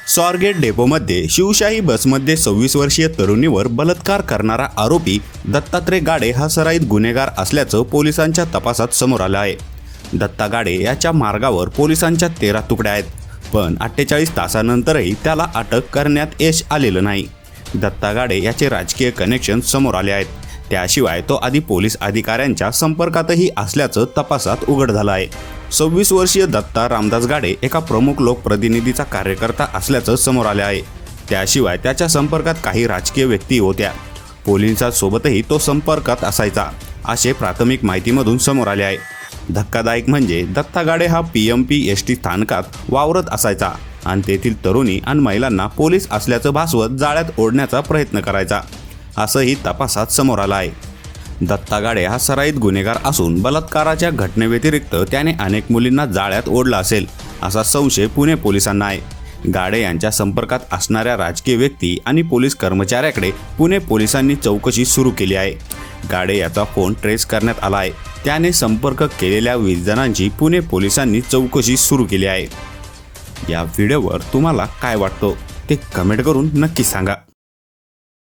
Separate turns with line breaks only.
स्वारगेट डेपोमध्ये शिवशाही बसमध्ये 26 वर्षीय तरुणीवर बलात्कार करणारा आरोपी दत्तात्रय गाडे हा सराईत गुन्हेगार असल्याचं पोलिसांच्या तपासात समोर आलं आहे। दत्ता गाडे याच्या मार्गावर पोलिसांच्या 13 तुकड्या आहेत, पण 48 तासानंतरही त्याला अटक करण्यात यश आलेलं नाही। दत्ता गाडे याचे राजकीय कनेक्शन समोर आले आहेत। त्याशिवाय तो आधी पोलीस अधिकाऱ्यांच्या संपर्कातही असल्याचं तपासात उघड झालं आहे। 26 वर्षीय दत्ता रामदास गाडे एका प्रमुख लोकप्रतिनिधीचा कार्यकर्ता असल्याचं समोर आले आहे। त्याशिवाय त्याच्या संपर्कात काही राजकीय व्यक्ती होत्या। पोलिसांसोबतही तो संपर्कात असायचा, असे प्राथमिक माहितीमधून समोर आले आहे। धक्कादायक म्हणजे दत्ता गाडे हा PMP ST स्थानकात वावरत असायचा आणि तेथील तरुणी आणि महिलांना पोलीस असल्याचं भासवत जाळ्यात ओढण्याचा प्रयत्न करायचा, असंही तपासात समोर आलं आहे। दत्ता गाडे हा सराईत गुन्हेगार असून बलात्काराच्या घटनेव्यतिरिक्त त्याने अनेक मुलींना जाळ्यात ओढला असेल, असा संशय पुणे पोलिसांना आहे। गाडे यांच्या संपर्कात असणाऱ्या राजकीय व्यक्ती आणि पोलीस कर्मचाऱ्याकडे पुणे पोलिसांनी चौकशी सुरू केली आहे। गाडे याचा फोन ट्रेस करण्यात आला आहे। त्याने संपर्क केलेल्या 20 जणांची पुणे पोलिसांनी चौकशी सुरू केली आहे। या व्हिडिओवर तुम्हाला काय वाटतं ते कमेंट करून नक्की सांगा।